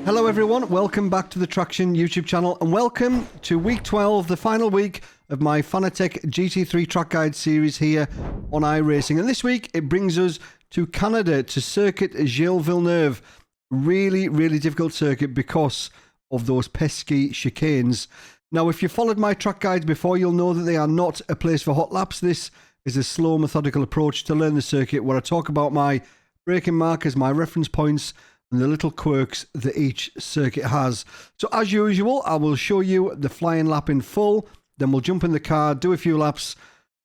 Hello everyone, welcome back to the Traxion YouTube channel and welcome to week 12, the final week of my Fanatec GT3 track guide series here on iRacing. And this week it brings us to Canada, to Circuit Gilles Villeneuve. Really difficult circuit because of those pesky chicanes. Now if you followed my track guides before, you'll know that they are not a place for hot laps. This is a slow methodical approach to learn the circuit where I talk about my braking markers, my reference points, and the little quirks that each circuit has. So as usual, I will show you the flying lap in full, then we'll jump in the car, do a few laps,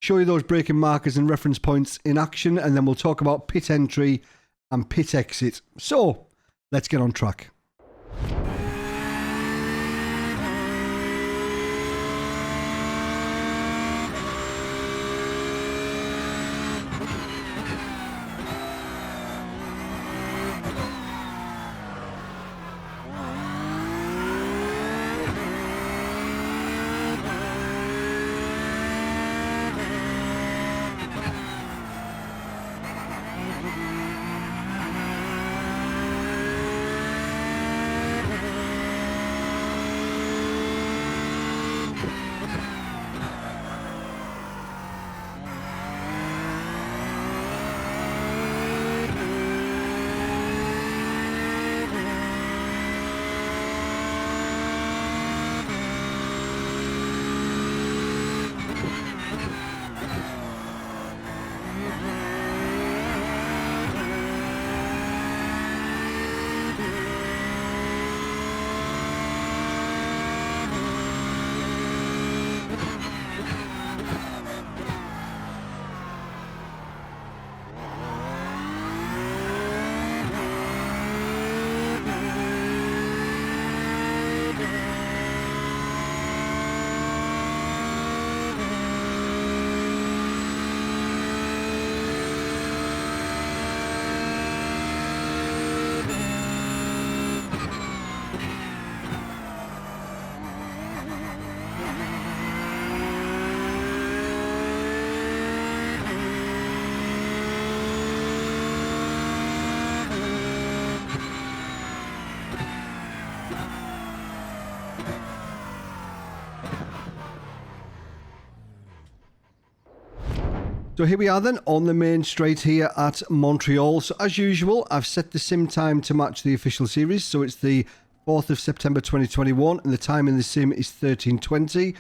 show you those braking markers and reference points in action, and then we'll talk about pit entry and pit exit. So let's get on track. So here we are then on the main straight here at Montreal. So as usual, I've set the sim time to match the official series. So it's the 4th of September 2021 and the time in the sim is 13:20.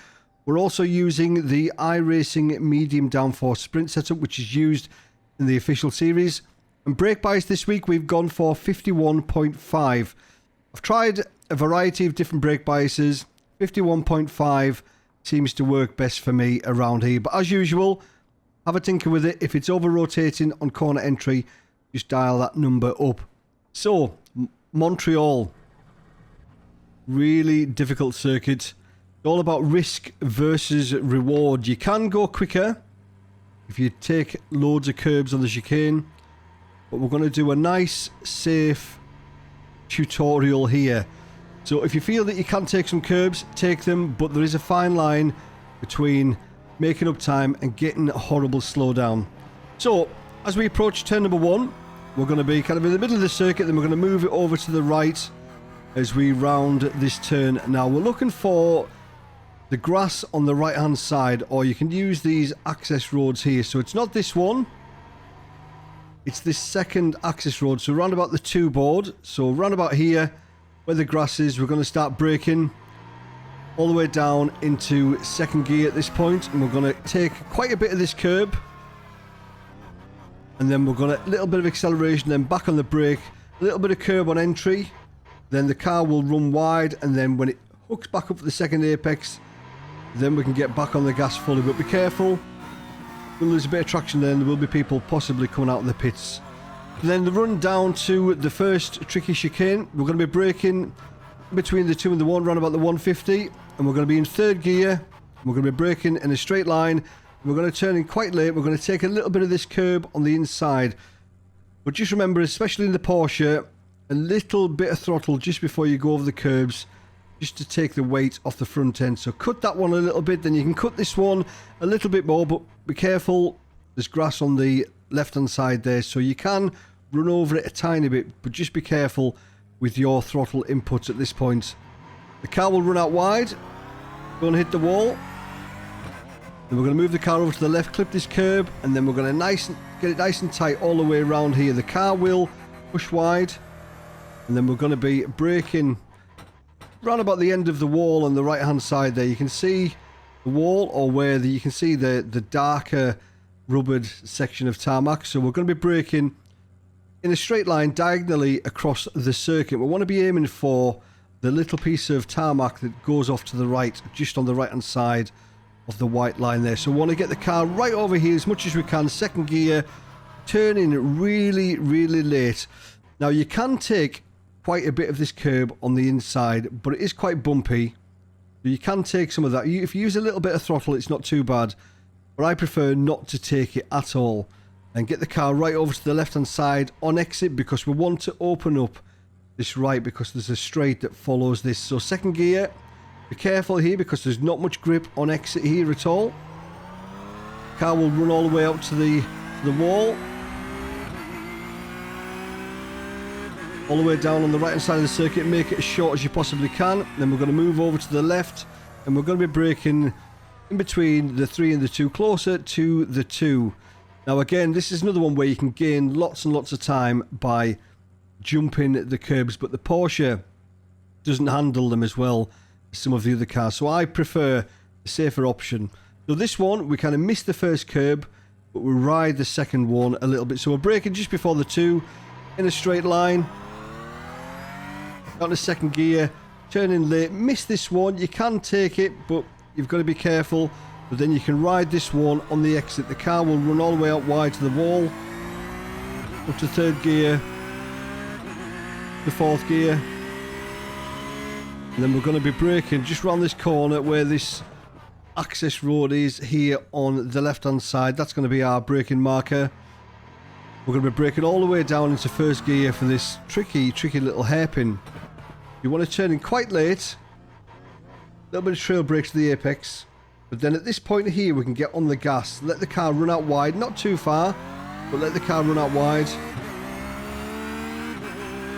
We're also using the iRacing medium downforce sprint setup, which is used in the official series. And brake bias this week, we've gone for 51.5. I've tried a variety of different brake biases. 51.5 seems to work best for me around here. But as usual, have a tinker with it. If it's over rotating on corner entry, just dial that number up. So, Montreal. Really difficult circuit. It's all about risk versus reward. You can go quicker if you take loads of curbs on the chicane. But we're going to do a nice, safe tutorial here. So if you feel that you can take some curbs, take them. But there is a fine line between making up time and getting a horrible slowdown. So as we approach turn number 1, we're going to be kind of in the middle of the circuit, then we're going to move it over to the right as we round this turn. Now we're looking for the grass on the right hand side, or you can use these access roads here. So it's not this one, it's this second access road. So round about the 2 board, so round about here where the grass is, we're going to start braking all the way down into second gear at this point, and we're going to take quite a bit of this curb, and then we're going to a little bit of acceleration, then back on the brake, a little bit of curb on entry, then the car will run wide, and then when it hooks back up for the second apex, then we can get back on the gas fully. But be careful, we'll lose a bit of traction there, and there will be people possibly coming out of the pits. And then the run down to the first tricky chicane, we're going to be braking between the 2 and the 1, around about the 150, and we're going to be in third gear. We're going to be braking in a straight line. We're going to turn in quite late. We're going to take a little bit of this curb on the inside, but just remember, especially in the Porsche, a little bit of throttle just before you go over the curbs, just to take the weight off the front end. So cut that one a little bit, then you can cut this one a little bit more, but be careful, there's grass on the left hand side there, so you can run over it a tiny bit, but just be careful with your throttle inputs at this point. The car will run out wide, go and hit the wall. Then we're going to move the car over to the left, clip this curb, and then we're going to get it nice and tight all the way around here. The car will push wide, and then we're going to be braking round about the end of the wall on the right hand side there. You can see the wall, or where you can see the darker rubbered section of tarmac. So we're going to be braking in a straight line diagonally across the circuit. We want to be aiming for the little piece of tarmac that goes off to the right, just on the right hand side of the white line there. So we want to get the car right over here as much as we can. Second gear, turning really late. Now you can take quite a bit of this curb on the inside, but it is quite bumpy. You can take some of that. If you use a little bit of throttle, it's not too bad, but I prefer not to take it at all. And get the car right over to the left hand side on exit, because we want to open up this right, because there's a straight that follows this. So second gear, be careful here because there's not much grip on exit here at all. Car will run all the way out to the wall, all the way down on the right hand side of the circuit. Make it as short as you possibly can. Then we're going to move over to the left, and we're going to be braking in between the 3 and the 2, closer to the 2. Now again, this is another one where you can gain lots and lots of time by jumping the curbs, but the Porsche doesn't handle them as well as some of the other cars, so I prefer the safer option. So this one, we kind of miss the first curb, but we ride the second one a little bit. So we're braking just before the 2 in a straight line, down to second gear, turning late, miss this one. You can take it, but you've got to be careful. But then you can ride this one on the exit. The car will run all the way out wide to the wall, up to third gear, the fourth gear, and then we're going to be braking just round this corner where this access road is here on the left hand side. That's going to be our braking marker. We're going to be braking all the way down into first gear for this tricky little hairpin. You want to turn in quite late, a little bit of trail brakes to the apex. But then at this point here, we can get on the gas, let the car run out wide, not too far, but let the car run out wide.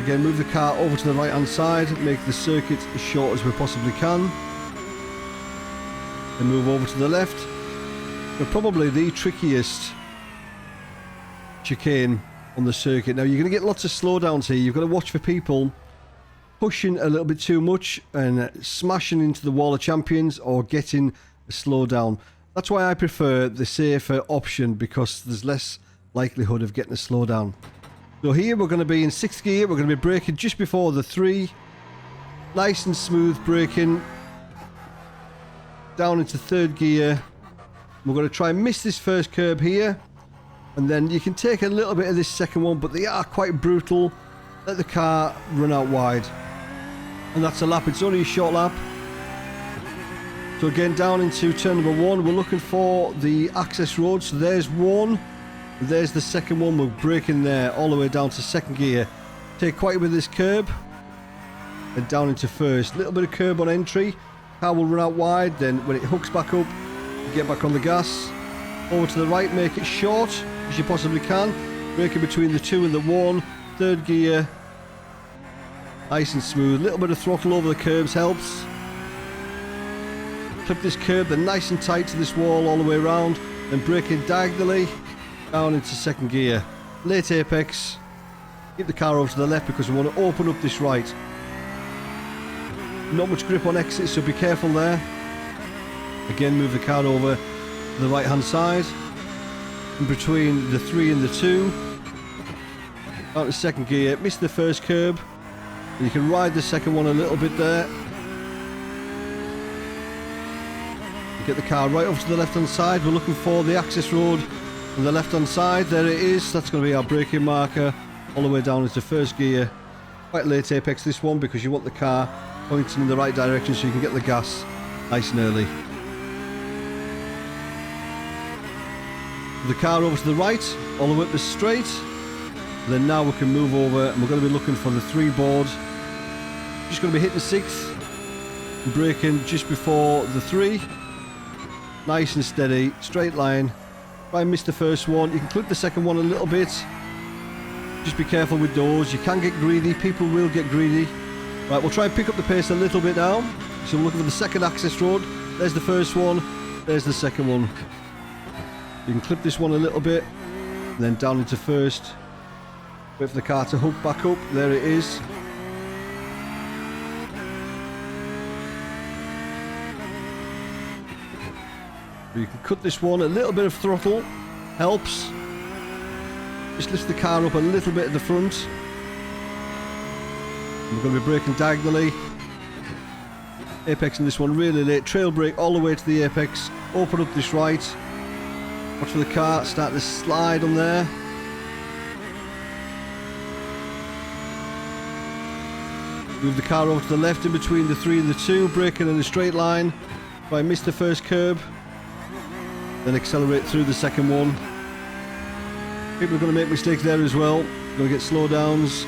Again, move the car over to the right hand side, make the circuit as short as we possibly can. Then move over to the left. We're probably the trickiest chicane on the circuit. Now you're going to get lots of slowdowns here. You've got to watch for people pushing a little bit too much and smashing into the wall of champions or getting a slowdown. That's why I prefer the safer option, because there's less likelihood of getting a slowdown. So here we're going to be in sixth gear. We're going to be braking just before the 3. Nice and smooth braking. Down into third gear. We're going to try and miss this first curb here. And then you can take a little bit of this second one, but they are quite brutal. Let the car run out wide. And that's a lap. It's only a short lap. So again, down into turn number 1, we're looking for the access road. So there's one, there's the second one. We're braking there all the way down to second gear. Take quite a bit of this curb and down into first. Little bit of curb on entry. Car will run out wide. Then when it hooks back up, you get back on the gas. Over to the right, make it short as you possibly can. Braking between the 2 and the 1. Third gear. Nice and smooth. Little bit of throttle over the curbs helps. Clip this curb, then nice and tight to this wall all the way around, then braking diagonally down into second gear. Late apex. Keep the car over to the left because we want to open up this right. Not much grip on exit, so be careful there. Again, move the car over to the right hand side. In between the 3 and the 2. Out to second gear. Miss the first curb. You can ride the second one a little bit there. Get the car right over to the left hand side. We're looking for the access road on the left hand side. There it is. That's going to be our braking marker all the way down into first gear. Quite late apex this one because you want the car pointing in the right direction so you can get the gas nice and early. The car over to the right, all the way up the straight. Then now we can move over and we're going to be looking for the 3 board. Just going to be hitting 6th and braking just before the 3. Nice and steady, straight line. Try and miss the first one. You can clip the second one a little bit. Just be careful with those. You can get greedy. People will get greedy. Right, we'll try and pick up the pace a little bit now. So we're looking for the second access road. There's the first one. There's the second one. You can clip this one a little bit. And then down into first. Wait for the car to hook back up. There it is. You can cut this one. A little bit of throttle helps. Just lift the car up a little bit at the front. We're going to be braking diagonally. Apexing this one really late. Trail brake all the way to the apex. Open up this right. Watch for the car. Start to slide on there. Move the car over to the left in between the 3 and the 2. Braking in a straight line. If I miss the first curb, then accelerate through the second one. People are going to make mistakes there as well. Going to get slowdowns.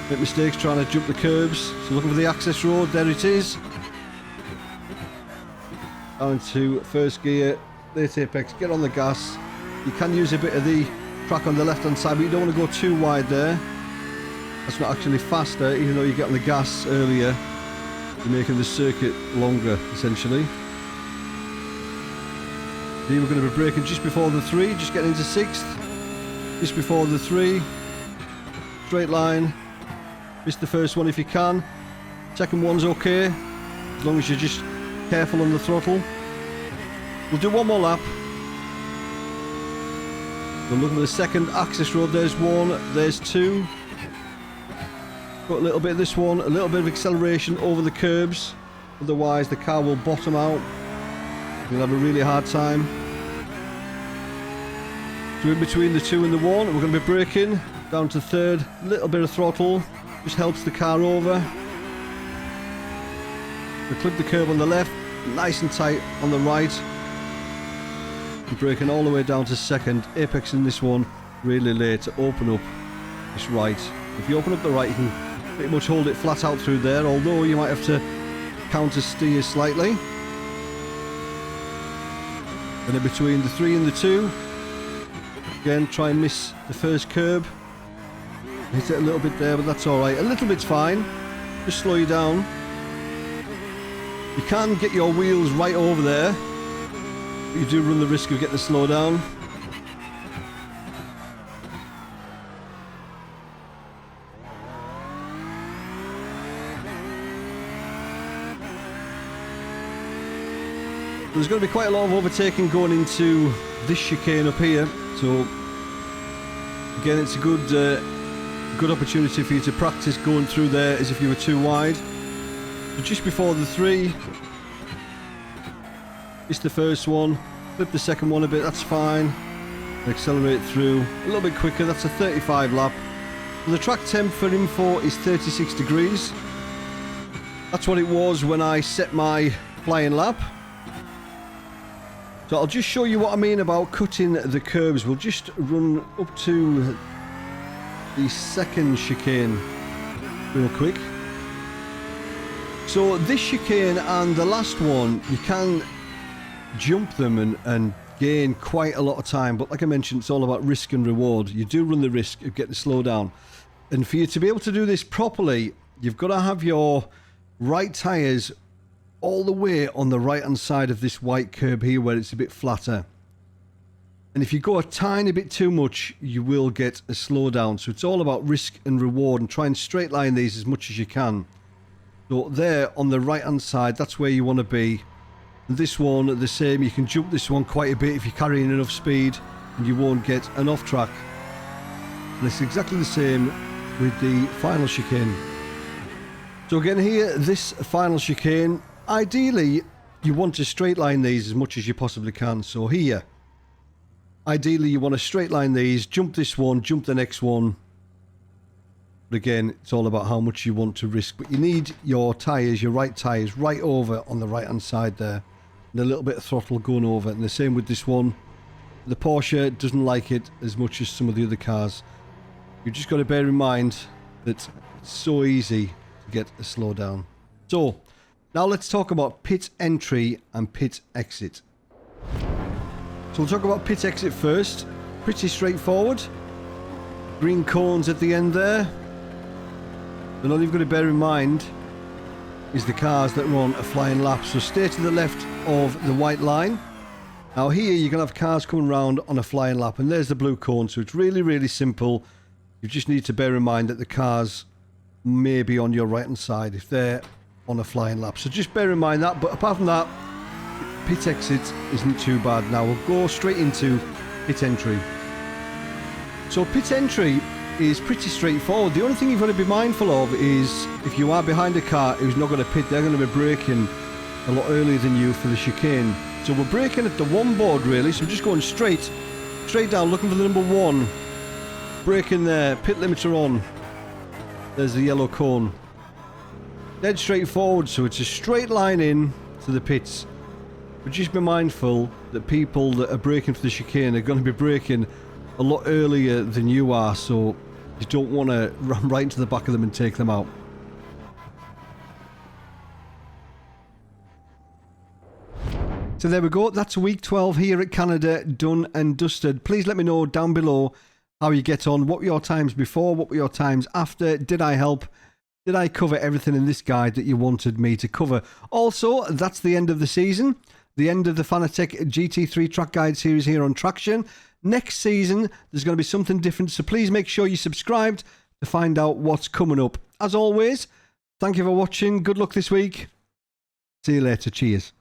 Make mistakes trying to jump the curbs. So looking for the access road. There it is. Down into first gear. Late apex. Get on the gas. You can use a bit of the track on the left hand side, but you don't want to go too wide there. That's not actually faster, even though you get on the gas earlier. You're making the circuit longer, essentially. Here we're going to be braking just before the 3, just getting into 6th. Just before the 3. Straight line. Miss the first one if you can. Second one's okay, as long as you're just careful on the throttle. We'll do one more lap. We're looking at the second access road. There's 1, there's 2. Got a little bit of this one, a little bit of acceleration over the curbs. Otherwise the car will bottom out. You'll have a really hard time. So in between the 2 and the 1, we're going to be braking down to third. A little bit of throttle just helps the car over. We clip the curb on the left, nice and tight on the right. We're braking all the way down to second, apexing this one really late to open up this right. If you open up the right, you can pretty much hold it flat out through there, although you might have to counter steer slightly. And in between the 3 and the 2, again, try and miss the first curb. Hit it a little bit there, but that's alright. A little bit's fine. Just slow you down. You can get your wheels right over there, but you do run the risk of getting a slowdown. There's going to be quite a lot of overtaking going into this chicane up here, so again it's a good opportunity for you to practice going through there as if you were too wide. So just before the 3, it's the first one, flip the second one a bit, that's fine, accelerate through a little bit quicker. That's a 35 lap. And the track temp for info is 36 degrees. That's what it was when I set my flying lap. So I'll just show you what I mean about cutting the curbs. We'll just run up to the second chicane real quick. So this chicane and the last one, you can jump them and gain quite a lot of time, but like I mentioned, it's all about risk and reward. You do run the risk of getting slowed down, and for you to be able to do this properly, you've got to have your right tyres all the way on the right hand side of this white curb here where it's a bit flatter. And if you go a tiny bit too much, you will get a slowdown. So it's all about risk and reward, and try and straight line these as much as you can. So there on the right hand side, that's where you want to be. And this one, the same, you can jump this one quite a bit if you're carrying enough speed, and you won't get an off track. And it's exactly the same with the final chicane. So again here, this final chicane, ideally you want to straight line these as much as you possibly can. So here, ideally you want to straight line these, jump this one, jump the next one. But again, it's all about how much you want to risk. But you need your tyres, your right tyres, right over on the right hand side there. And a little bit of throttle going over. And the same with this one. The Porsche doesn't like it as much as some of the other cars. You've just got to bear in mind that it's so easy to get a slowdown. So, now let's talk about pit entry and pit exit. So we'll talk about pit exit first. Pretty straightforward. green cones at the end there. And all you've got to bear in mind is the cars that run a flying lap. So stay to the left of the white line. Now here you're going to have cars coming around on a flying lap, and there's the blue cone. So it's really, really simple. You just need to bear in mind that the cars may be on your right hand side if they're on a flying lap. So just bear in mind that. But apart from that, pit exit isn't too bad. Now we'll go straight into pit entry. So pit entry is pretty straightforward. The only thing you've got to be mindful of is if you are behind a car who's not going to pit, they're going to be braking a lot earlier than you for the chicane. So we're braking at the one board really, so we're just going straight down, looking for the number 1. Braking there, pit limiter on. There's the yellow cone. Dead straight forward, so it's a straight line in to the pits. But just be mindful that people that are braking for the chicane are going to be braking a lot earlier than you are, so you don't want to run right into the back of them and take them out. So there we go, that's week 12 here at Canada, done and dusted. Please let me know down below how you get on. What were your times before? What were your times after? Did I help? Did I cover everything in this guide that you wanted me to cover? Also, that's the end of the season. The end of the Fanatec GT3 track guide series here on Traxion. Next season, there's going to be something different, so please make sure you're subscribed to find out what's coming up. As always, thank you for watching. Good luck this week. See you later. Cheers.